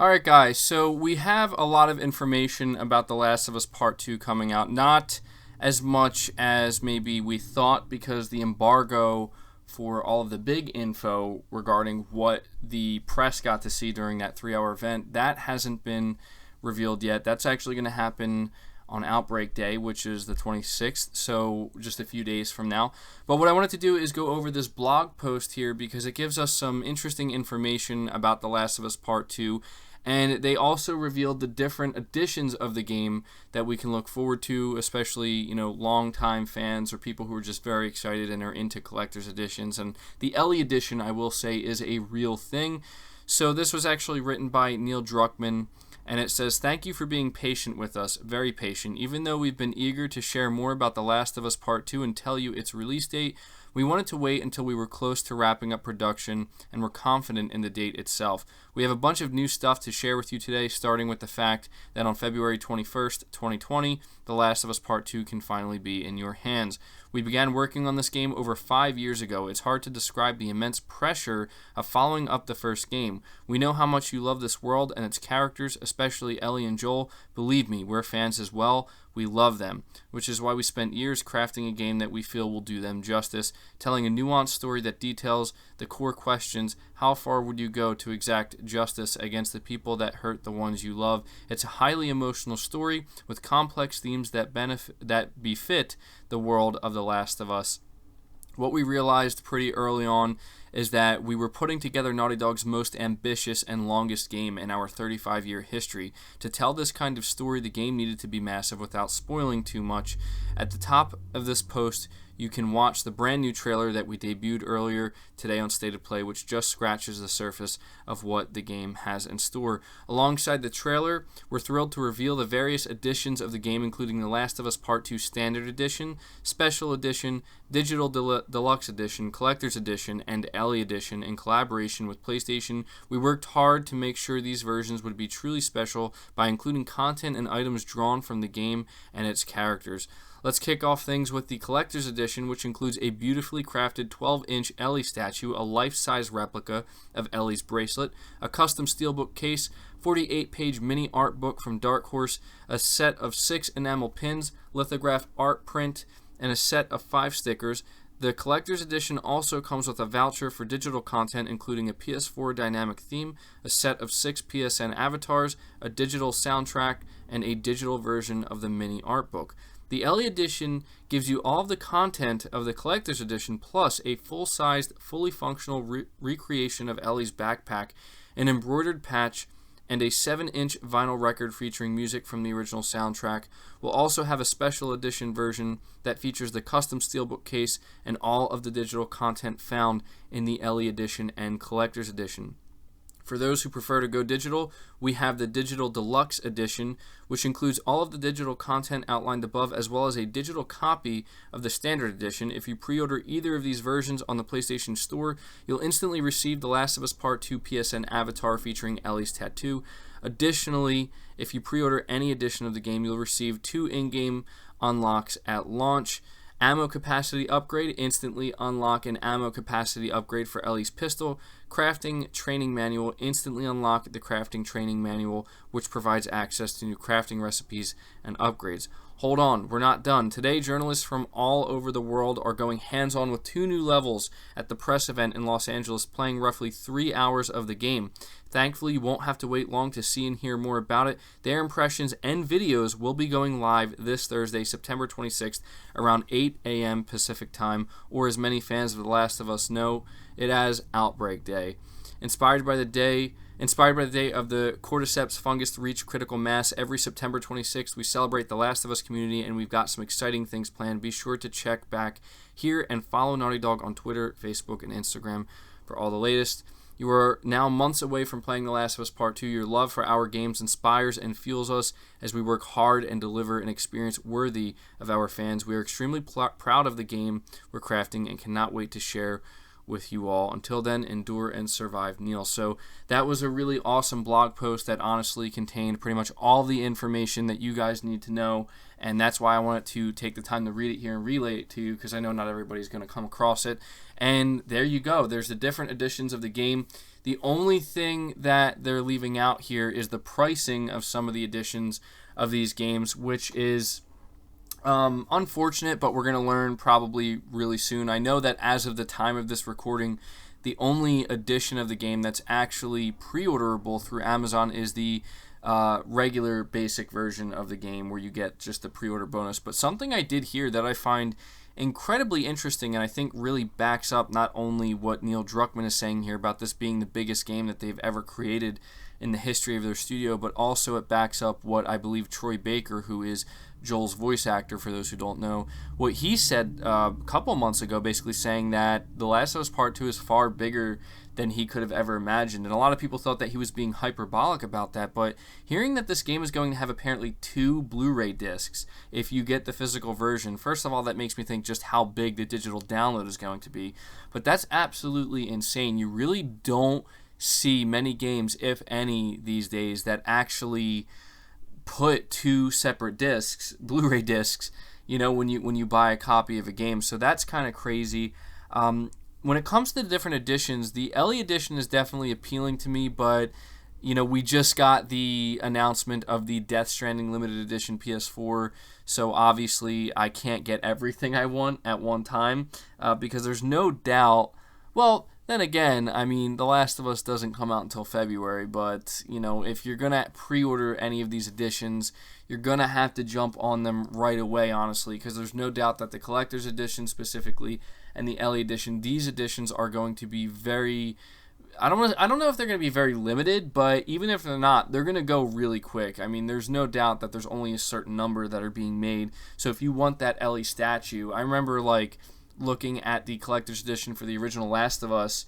Alright guys, so we have a lot of information about The Last of Us Part 2 coming out. Not as much as maybe we thought, because the embargo for all of the big info regarding what the press got to see during that 3-hour event, that hasn't been revealed yet. That's actually going to happen on Outbreak Day, which is the 26th, so just a few days from now. But what I wanted to do is go over this blog post here because it gives us some interesting information about The Last of Us Part 2, and they also revealed the different editions of the game that we can look forward to, especially, long-time fans or people who are just very excited and are into collector's editions. And the Ellie edition, I will say, is a real thing. So this was actually written by Neil Druckmann, and it says, "Thank you for being patient with us, very patient. Even though we've been eager to share more about The Last of Us Part 2 and tell you its release date, we wanted to wait until we were close to wrapping up production and were confident in the date itself. We have a bunch of new stuff to share with you today, starting with the fact that on February 21st, 2020, The Last of Us Part 2 can finally be in your hands. We began working on this game over 5 years ago. It's hard to describe the immense pressure of following up the first game. We know how much you love this world and its characters, especially Ellie and Joel. Believe me, we're fans as well. We love them, which is why we spent years crafting a game that we feel will do them justice, telling a nuanced story that details the core questions. How far would you go to exact justice against the people that hurt the ones you love? It's a highly emotional story with complex themes that befit the world of The Last of Us." What we realized pretty early on is that we were putting together Naughty Dog's most ambitious and longest game in our 35-year history. To tell this kind of story, the game needed to be massive without spoiling too much. At the top of this post, you can watch the brand new trailer that we debuted earlier today on State of Play, which just scratches the surface of what the game has in store. Alongside the trailer, we're thrilled to reveal the various editions of the game, including The Last of Us Part 2 Standard Edition, Special Edition, Digital Deluxe Edition, Collector's Edition, and Ellie Edition. In collaboration with PlayStation, we worked hard to make sure these versions would be truly special by including content and items drawn from the game and its characters. Let's kick off things with the Collector's Edition, which includes a beautifully crafted 12-inch Ellie statue, a life-size replica of Ellie's bracelet, a custom steelbook case, 48-page mini art book from Dark Horse, a set of 6 enamel pins, lithograph art print, and a set of 5 stickers. The Collector's Edition also comes with a voucher for digital content, including a PS4 dynamic theme, a set of 6 PSN avatars, a digital soundtrack, and a digital version of the mini art book. The Ellie Edition gives you all of the content of the Collector's Edition, plus a full-sized, fully functional recreation of Ellie's backpack, an embroidered patch, and a 7-inch vinyl record featuring music from the original soundtrack. We'll also have a special edition version that features the custom steelbook case and all of the digital content found in the Ellie Edition and Collector's Edition. For those who prefer to go digital, we have the Digital Deluxe Edition, which includes all of the digital content outlined above, as well as a digital copy of the Standard Edition. If you pre-order either of these versions on the PlayStation Store, you'll instantly receive The Last of Us Part 2 PSN avatar featuring Ellie's tattoo. Additionally, if you pre-order any edition of the game, you'll receive 2 in-game unlocks at launch. Ammo capacity upgrade, instantly unlock an ammo capacity upgrade for Ellie's pistol. Crafting training manual, instantly unlock the crafting training manual, which provides access to new crafting recipes and upgrades. Hold on, we're not done. Today, journalists from all over the world are going hands-on with 2 new levels at the press event in Los Angeles, playing roughly 3 hours of the game. Thankfully, you won't have to wait long to see and hear more about it. Their impressions and videos will be going live this Thursday, September 26th, around 8 a.m. Pacific time, or as many fans of The Last of Us know it as Outbreak Day. Inspired by the day of the cordyceps fungus reach critical mass, every September 26th, we celebrate The Last of Us community, and we've got some exciting things planned. Be sure to check back here and follow Naughty Dog on Twitter, Facebook, and Instagram for all the latest. You are now months away from playing The Last of Us Part 2. Your love for our games inspires and fuels us as we work hard and deliver an experience worthy of our fans. We are extremely proud of the game we're crafting and cannot wait to share with you all. Until then, endure and survive, Neil. So that was a really awesome blog post that honestly contained pretty much all the information that you guys need to know, and that's why I wanted to take the time to read it here and relay it to you, because I know not everybody's going to come across it. And there you go. There's the different editions of the game. The only thing that they're leaving out here is the pricing of some of the editions of these games, which is unfortunate, but we're going to learn probably really soon. I know that as of the time of this recording, the only edition of the game that's actually pre-orderable through Amazon is the regular basic version of the game, where you get just the pre-order bonus. But something I did hear that I find incredibly interesting, and I think really backs up not only what Neil Druckmann is saying here about this being the biggest game that they've ever created in the history of their studio, but also it backs up what I believe Troy Baker, who is Joel's voice actor, for those who don't know, what he said a couple months ago, basically saying that The Last of Us Part 2 is far bigger than he could have ever imagined. And a lot of people thought that he was being hyperbolic about that, but hearing that this game is going to have apparently 2 Blu-ray discs if you get the physical version, first of all, that makes me think just how big the digital download is going to be. But that's absolutely insane. You really don't see many games, if any, these days that actually put 2 separate discs, Blu-ray discs, when you buy a copy of a game. So that's kind of crazy. When it comes to the different editions, the Ellie edition is definitely appealing to me, but we just got the announcement of the Death Stranding limited edition PS4, so obviously I can't get everything I want at one time, because there's no doubt, well, then again, I mean, The Last of Us doesn't come out until February, but, if you're going to pre-order any of these editions, you're going to have to jump on them right away, honestly, because there's no doubt that the Collector's Edition specifically and the Ellie Edition, these editions are going to be very... I don't know if they're going to be very limited, but even if they're not, they're going to go really quick. I mean, there's no doubt that there's only a certain number that are being made, so if you want that Ellie statue, I remember, looking at the collector's edition for the original Last of Us,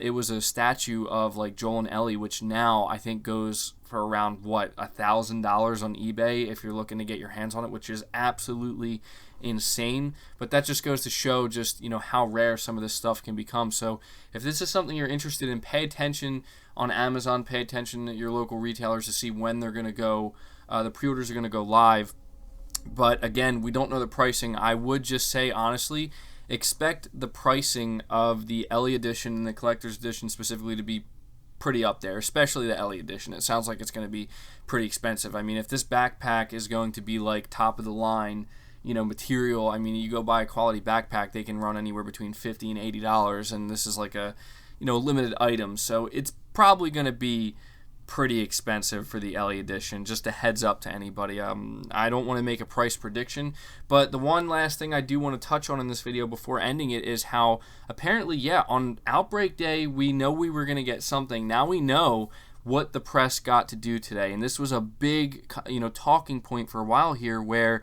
it was a statue of Joel and Ellie, which now I think goes for around $1,000 on eBay if you're looking to get your hands on it, which is absolutely insane. But that just goes to show just how rare some of this stuff can become. So if this is something you're interested in, pay attention on Amazon, pay attention at your local retailers to see when they're going to go, the pre-orders are going to go live. But again, we don't know the pricing. I would just say, honestly, expect the pricing of the Ellie edition and the collector's edition specifically to be pretty up there, especially the Ellie edition. It sounds like it's going to be pretty expensive. I mean, if this backpack is going to be top of the line, material, I mean, you go buy a quality backpack, they can run anywhere between $50 and $80, and this is a limited item. So it's probably going to be pretty expensive for the Ellie edition, just a heads up to anybody. I don't want to make a price prediction, but the one last thing I do want to touch on in this video before ending it is how apparently, on Outbreak Day, we know we were going to get something. Now we know what the press got to do today, and this was a big, talking point for a while here, where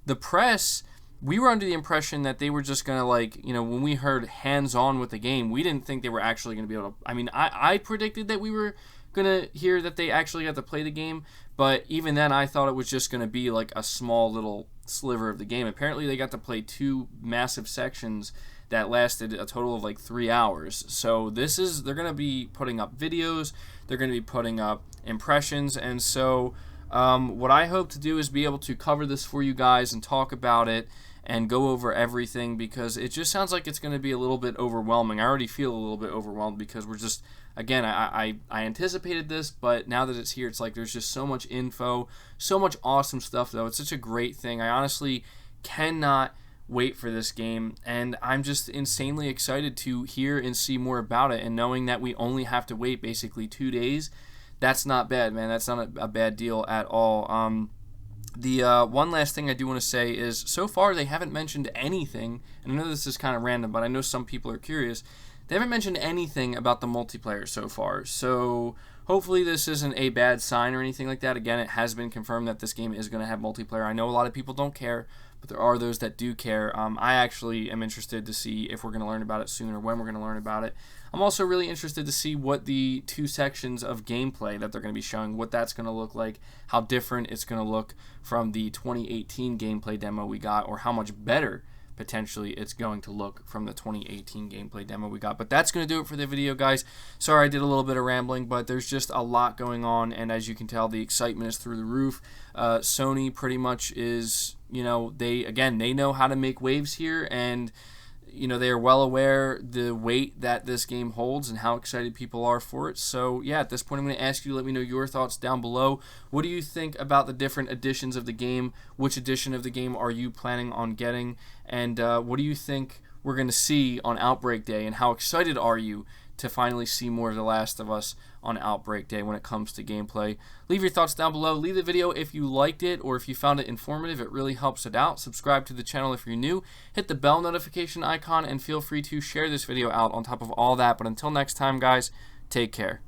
the press, we were under the impression that they were just going to, when we heard hands-on with the game, we didn't think they were actually going to be able to, I mean, I predicted that we were gonna hear that they actually got to play the game, but even then I thought it was just gonna be a small little sliver of the game. Apparently they got to play 2 massive sections that lasted a total of 3 hours. So they're gonna be putting up videos, they're gonna be putting up impressions, and so what I hope to do is be able to cover this for you guys and talk about it and go over everything, because it just sounds like it's going to be a little bit overwhelming. I already feel a little bit overwhelmed because we're just, again, I anticipated this, but now that it's here, it's there's just so much info, so much awesome stuff, though. It's such a great thing. I honestly cannot wait for this game, and I'm just insanely excited to hear and see more about it, and knowing that we only have to wait basically 2 days, that's not bad, man. That's not a bad deal at all. The one last thing I do want to say is, so far they haven't mentioned anything, and I know this is kind of random, but I know some people are curious. They haven't mentioned anything about the multiplayer so far, so hopefully this isn't a bad sign or anything like that. Again, it has been confirmed that this game is going to have multiplayer. I know a lot of people don't care, but there are those that do care. I actually am interested to see if we're going to learn about it soon or when we're going to learn about it. I'm also really interested to see what the 2 sections of gameplay that they're going to be showing, what that's going to look like, how different it's going to look from the 2018 gameplay demo we got, or how much better potentially it's going to look from the 2018 gameplay demo we got. But that's going to do it for the video, guys. Sorry I did a little bit of rambling, but there's just a lot going on, and as you can tell, the excitement is through the roof. Sony pretty much is, they know how to make waves here, and they are well aware the weight that this game holds and how excited people are for it. So yeah, at this point I'm going to ask you to let me know your thoughts down below. What do you think about the different editions of the game? Which edition of the game are you planning on getting? And what do you think we're going to see on Outbreak Day, and how excited are you to finally see more of The Last of Us on Outbreak Day when it comes to gameplay? Leave your thoughts down below. Leave the video if you liked it or if you found it informative. It really helps it out. Subscribe to the channel if you're new. Hit the bell notification icon and feel free to share this video out on top of all that. But until next time, guys, take care.